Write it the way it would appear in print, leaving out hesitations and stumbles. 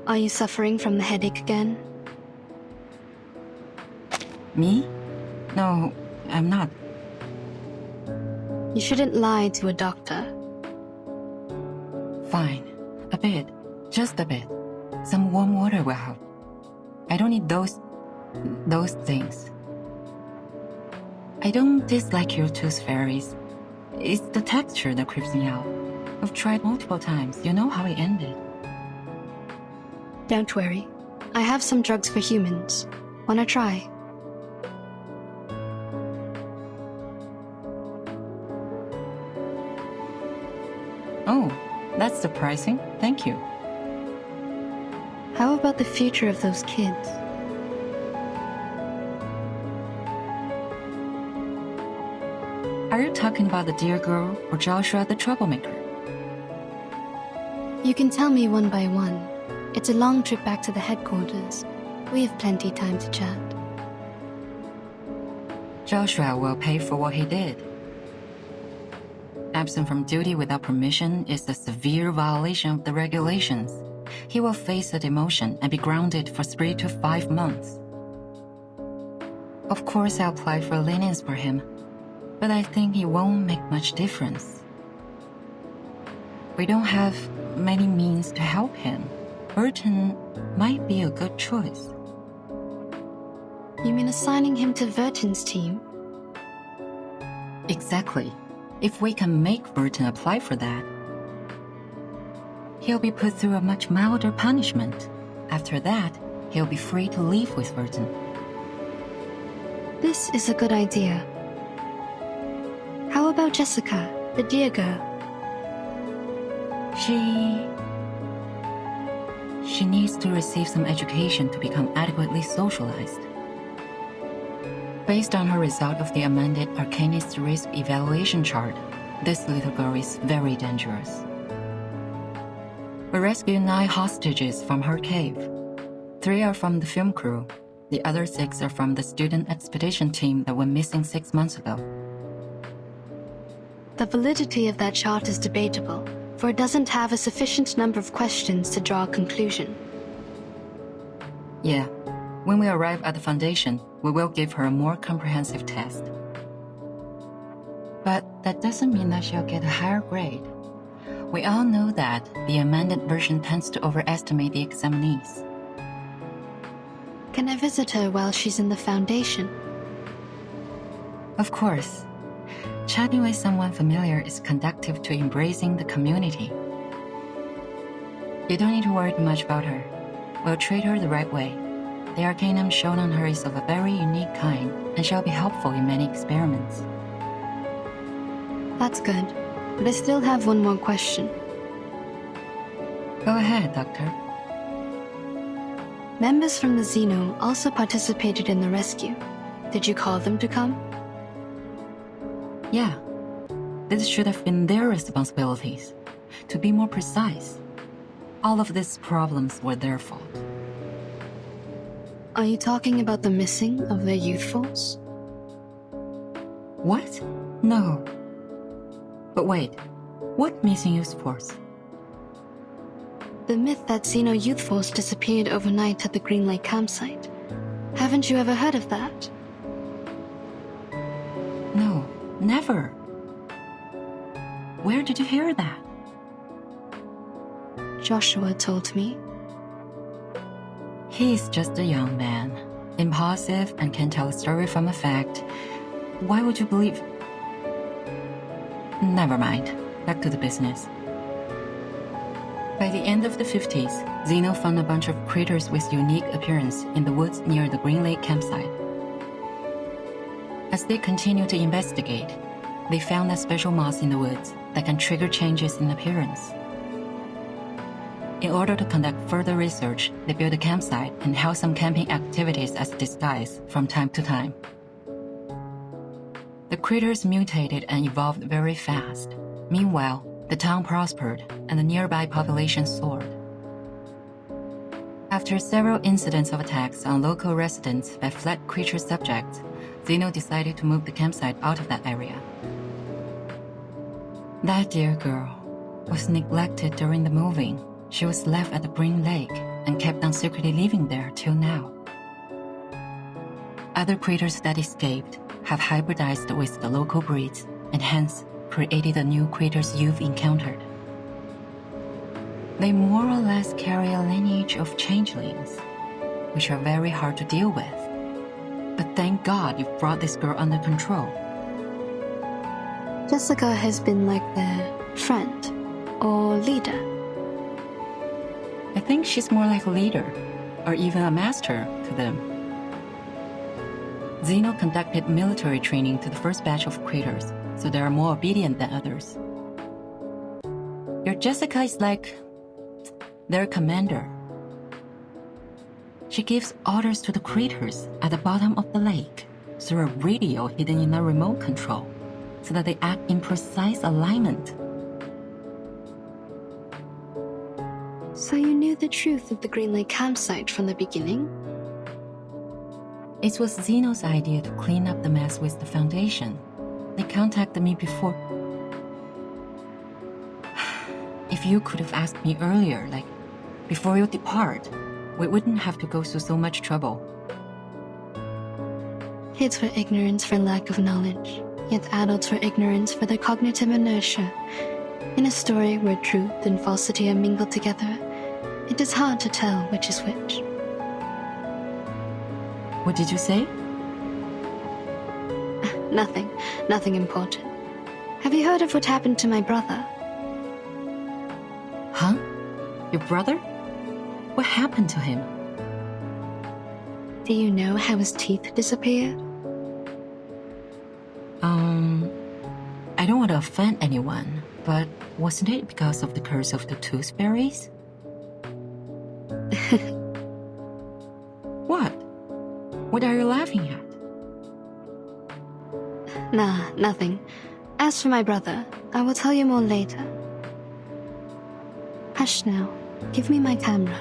Are you suffering from the headache again? Me? No, I'm not. You shouldn't lie to a doctor. Fine. A bit. Just a bit. Some warm water will help. I don't need those things. I don't dislike your tooth fairies. It's the texture that creeps me out. I've tried multiple times. You know how it ended. Don't worry. I have some drugs for humans. Wanna try? Oh, that's surprising. Thank you. How about the future of those kids? Are you talking about the dear girl or Joshua the troublemaker? You can tell me one by one. It's a long trip back to the headquarters. We have plenty time to chat. Joshua will pay for what he did. Absent from duty without permission is a severe violation of the regulations. He will face a demotion and be grounded for 3 to 5 months. Of course, I'll apply for lenience for him, but I think it won't make much difference. We don't have many means to help him. Burton might be a good choice. You mean assigning him to Verton's team? Exactly. If we can make Burton apply for that, he'll be put through a much milder punishment. After that, he'll be free to leave with Burton. This is a good idea. How about Jessica, the dear girl? She needs to receive some education to become adequately socialized. Based on her result of the amended Arcanist risk evaluation chart, this little girl is very dangerous. We rescued 9 hostages from her cave. 3 are from the film crew. The other 6 are from the student expedition team that went missing 6 months ago. The validity of that chart is debatable, for it doesn't have a sufficient number of questions to draw a conclusion. Yeah, when we arrive at the Foundation, we will give her a more comprehensive test. But that doesn't mean that she'll get a higher grade. We all know that the amended version tends to overestimate the examinees. Can I visit her while she's in the Foundation? Of course. Chatting with someone familiar is conducive to embracing the community. You don't need to worry too much about her. We'll treat her the right way. The arcanum shown on her is of a very unique kind and shall be helpful in many experiments. That's good, but I still have one more question. Go ahead, Doctor. Members from the Xeno also participated in the rescue. Did you call them to come? Yeah. This should have been their responsibilities. To be more precise, all of these problems were their fault. Are you talking about the missing of their youth force? What? No. But wait, what missing youth force? The myth that Xeno youth force disappeared overnight at the Green Lake campsite. Haven't you ever heard of that? No, never. Where did you hear that? Joshua told me. He's just a young man, impulsive and can tell a story from a fact. Why would you believe? Never mind. Back to the business. By the end of the 50s, Xeno found a bunch of critters with unique appearance in the woods near the Green Lake campsite. As they continued to investigate, they found a special moss in the woods that can trigger changes in appearance. In order to conduct further research, they built a campsite and held some camping activities as a disguise from time to time. The critters mutated and evolved very fast. Meanwhile, the town prospered and the nearby population soared. After several incidents of attacks on local residents by fled creature subjects, Xeno decided to move the campsite out of that area. That dear girl was neglected during the moving. She was left at the Green Lake and kept on secretly living there till now. Other critters that escaped have hybridized with the local breeds and hence created the new critters you've encountered. They more or less carry a lineage of changelings, which are very hard to deal with. But thank God you've brought this girl under control. Jessica has been like their friend or leader. I think she's more like a leader, or even a master to them. Zeno conducted military training to the first batch of critters, so they are more obedient than others. Your Jessica is like their commander. She gives orders to the critters at the bottom of the lake through a radio hidden in a remote control, so that they act in precise alignment. So you knew the truth of the Green Lake campsite from the beginning? It was Zeno's idea to clean up the mess with the Foundation. They contacted me before. If you could have asked me earlier, like before you depart, we wouldn't have to go through so much trouble. Kids were ignorant for lack of knowledge, yet adults were ignorant for their cognitive inertia. In a story where truth and falsity are mingled together, it is hard to tell which is which. What did you say? Nothing important. Have you heard of what happened to my brother? Huh? Your brother? What happened to him? Do you know how his teeth disappeared? I don't want to offend anyone, but wasn't it because of the curse of the tooth fairies? What? What are you laughing at? Nah, nothing. As for my brother, I will tell you more later. Hush now. Give me my camera.